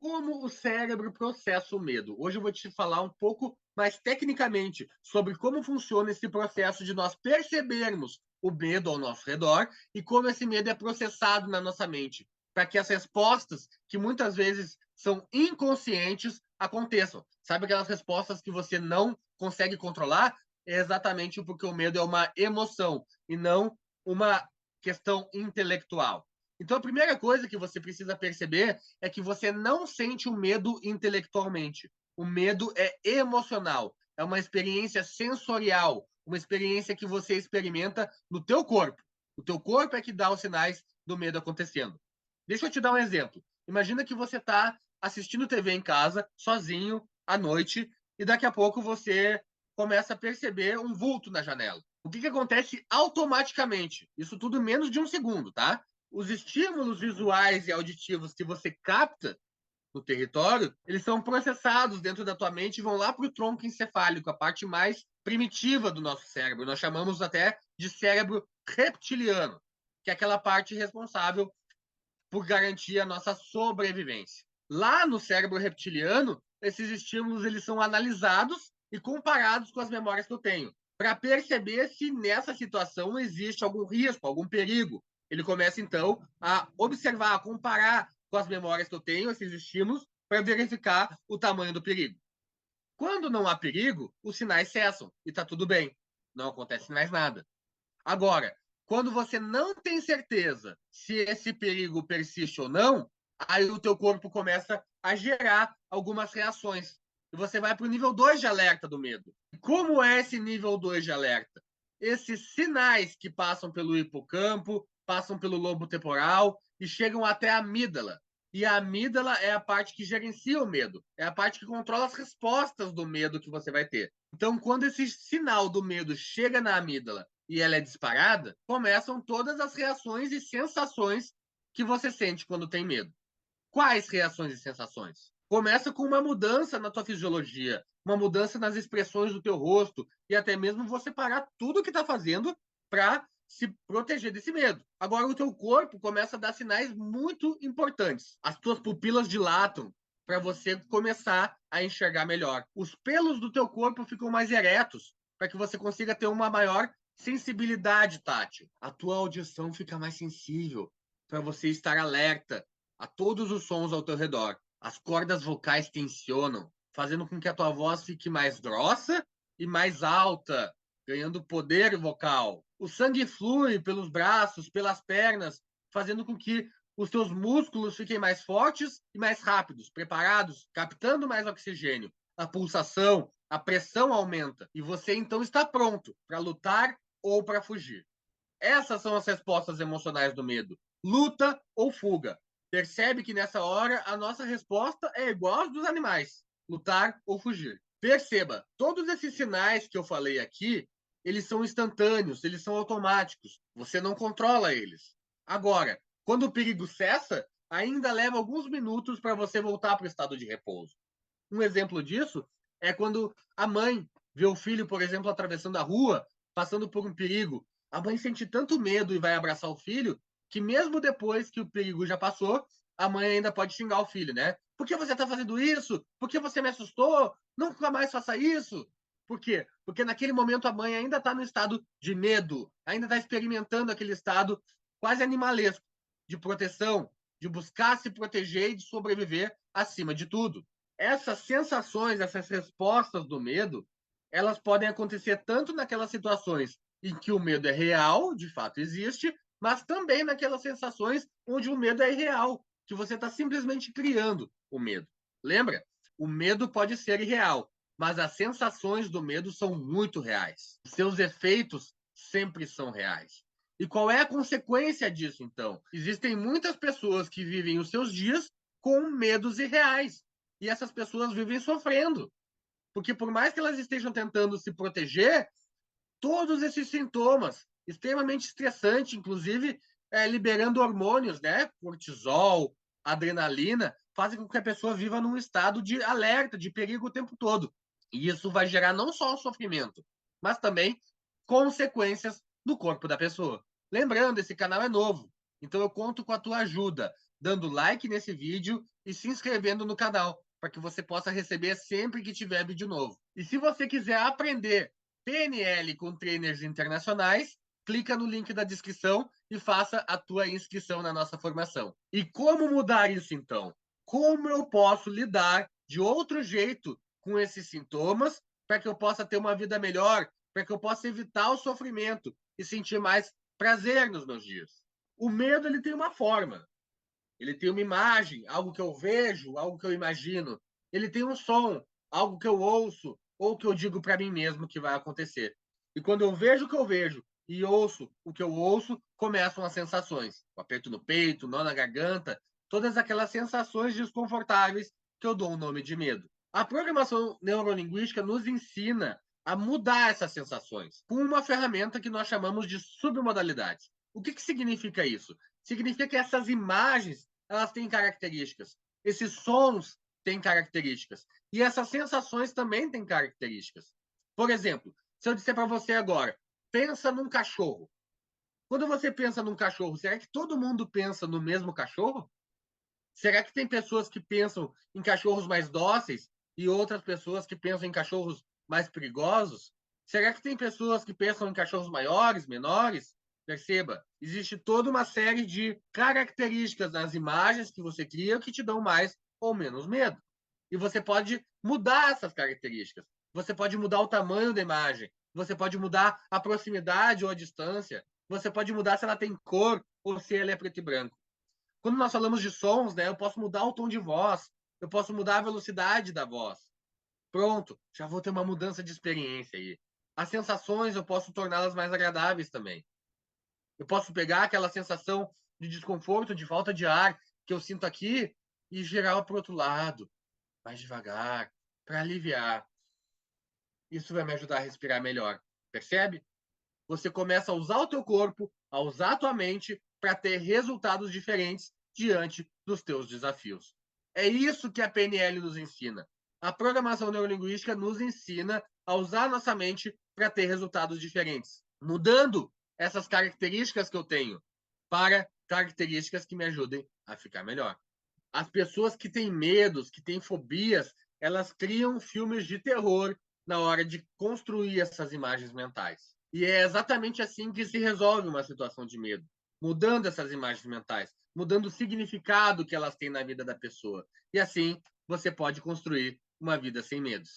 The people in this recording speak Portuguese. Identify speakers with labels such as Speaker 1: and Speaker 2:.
Speaker 1: Como o cérebro processa o medo? Hoje eu vou te falar um pouco mais tecnicamente sobre como funciona esse processo de nós percebermos o medo ao nosso redor e como esse medo é processado na nossa mente, para que as respostas, que muitas vezes são inconscientes, aconteçam. Sabe aquelas respostas que você não consegue controlar? É exatamente porque o medo é uma emoção e não uma questão intelectual. Então, a primeira coisa que você precisa perceber é que você não sente o medo intelectualmente. O medo é emocional, é uma experiência sensorial, uma experiência que você experimenta no teu corpo. O teu corpo é que dá os sinais do medo acontecendo. Deixa eu te dar um exemplo. Imagina que você está assistindo TV em casa, sozinho, à noite, e daqui a pouco você começa a perceber um vulto na janela. O que acontece automaticamente? Isso tudo em menos de um segundo, tá? Os estímulos visuais e auditivos que você capta no território, eles são processados dentro da tua mente e vão lá para o tronco encefálico, a parte mais primitiva do nosso cérebro. Nós chamamos até de cérebro reptiliano, que é aquela parte responsável por garantir a nossa sobrevivência. Lá no cérebro reptiliano, esses estímulos eles são analisados e comparados com as memórias que eu tenho, para perceber se nessa situação existe algum risco, algum perigo. Ele começa, então, a observar, a comparar com as memórias que eu tenho, esses estímulos, para verificar o tamanho do perigo. Quando não há perigo, os sinais cessam e está tudo bem. Não acontece mais nada. Agora, quando você não tem certeza se esse perigo persiste ou não, aí o teu corpo começa a gerar algumas reações. E você vai para o nível 2 de alerta do medo. Como é esse nível 2 de alerta? Esses sinais que passam pelo hipocampo, passam pelo lobo temporal e chegam até a amígdala. E a amígdala é a parte que gerencia o medo, é a parte que controla as respostas do medo que você vai ter. Então, quando esse sinal do medo chega na amígdala e ela é disparada, começam todas as reações e sensações que você sente quando tem medo. Quais reações e sensações? Começa com uma mudança na tua fisiologia, uma mudança nas expressões do teu rosto e até mesmo você parar tudo que está fazendo para se proteger desse medo. Agora o teu corpo começa a dar sinais muito importantes. As tuas pupilas dilatam para você começar a enxergar melhor. Os pelos do teu corpo ficam mais eretos para que você consiga ter uma maior sensibilidade tátil. A tua audição fica mais sensível para você estar alerta a todos os sons ao teu redor. As cordas vocais tensionam, fazendo com que a tua voz fique mais grossa e mais alta, ganhando poder vocal. O sangue flui pelos braços, pelas pernas, fazendo com que os teus músculos fiquem mais fortes e mais rápidos, preparados, captando mais oxigênio. A pulsação, a pressão aumenta e você então está pronto para lutar ou para fugir. Essas são as respostas emocionais do medo: luta ou fuga. Percebe que nessa hora a nossa resposta é igual às dos animais: lutar ou fugir. Perceba, todos esses sinais que eu falei aqui, eles são instantâneos, eles são automáticos. Você não controla eles. Agora, quando o perigo cessa, ainda leva alguns minutos para você voltar para o estado de repouso. Um exemplo disso é quando a mãe vê o filho, por exemplo, atravessando a rua, passando por um perigo. A mãe sente tanto medo e vai abraçar o filho que, mesmo depois que o perigo já passou, a mãe ainda pode xingar o filho, né? Por que você está fazendo isso? Por que você me assustou? Nunca mais faça isso. Por quê? Porque naquele momento a mãe ainda está no estado de medo, ainda está experimentando aquele estado quase animalesco de proteção, de buscar se proteger e de sobreviver acima de tudo. Essas sensações, essas respostas do medo, elas podem acontecer tanto naquelas situações em que o medo é real, de fato existe, mas também naquelas sensações onde o medo é irreal, que você está simplesmente criando o medo. Lembra? O medo pode ser irreal, mas as sensações do medo são muito reais. Seus efeitos sempre são reais. E qual é a consequência disso, então? Existem muitas pessoas que vivem os seus dias com medos irreais. E essas pessoas vivem sofrendo. Porque por mais que elas estejam tentando se proteger, todos esses sintomas, extremamente estressante, inclusive liberando hormônios, né? Cortisol, adrenalina, fazem com que a pessoa viva num estado de alerta, de perigo o tempo todo. E isso vai gerar não só o sofrimento, mas também consequências no corpo da pessoa. Lembrando, esse canal é novo, então eu conto com a tua ajuda. dando like nesse vídeo e se inscrevendo no canal, para que você possa receber sempre que tiver vídeo novo. E se você quiser aprender PNL com trainers internacionais, clica no link da descrição e faça a tua inscrição na nossa formação. E como mudar isso, então? Como eu posso lidar de outro jeito com esses sintomas para que eu possa ter uma vida melhor, para que eu possa evitar o sofrimento e sentir mais prazer nos meus dias? O medo, ele tem uma forma, ele tem uma imagem, algo que eu vejo, algo que eu imagino. Ele tem um som, algo que eu ouço ou que eu digo para mim mesmo que vai acontecer. E quando eu vejo o que eu vejo e ouço o que eu ouço, começam as sensações. O aperto no peito, nó na garganta, todas aquelas sensações desconfortáveis que eu dou o nome de medo. A programação neurolinguística nos ensina a mudar essas sensações com uma ferramenta que nós chamamos de submodalidades. O que significa isso? Significa que essas imagens, elas têm características, esses sons têm características e essas sensações também têm características. Por exemplo, se eu disser para você agora, pensa num cachorro. Quando você pensa num cachorro, será que todo mundo pensa no mesmo cachorro? Será que tem pessoas que pensam em cachorros mais dóceis e outras pessoas que pensam em cachorros mais perigosos? Será que tem pessoas que pensam em cachorros maiores, menores? Perceba, existe toda uma série de características nas imagens que você cria que te dão mais ou menos medo. E você pode mudar essas características. Você pode mudar o tamanho da imagem. Você pode mudar a proximidade ou a distância. Você pode mudar se ela tem cor ou se ela é preto e branco. Quando nós falamos de sons, né, eu posso mudar o tom de voz, eu posso mudar a velocidade da voz. Pronto, já vou ter uma mudança de experiência aí. As sensações eu posso torná-las mais agradáveis também. Eu posso pegar aquela sensação de desconforto, de falta de ar que eu sinto aqui e gerar para o outro lado, mais devagar, para aliviar. Isso vai me ajudar a respirar melhor. Percebe? Você começa a usar o teu corpo, a usar a tua mente para ter resultados diferentes diante dos teus desafios. É isso que a PNL nos ensina. A programação neurolinguística nos ensina a usar a nossa mente para ter resultados diferentes, mudando essas características que eu tenho para características que me ajudem a ficar melhor. As pessoas que têm medos, que têm fobias, elas criam filmes de terror na hora de construir essas imagens mentais. E é exatamente assim que se resolve uma situação de medo, mudando essas imagens mentais, mudando o significado que elas têm na vida da pessoa. E assim você pode construir uma vida sem medos.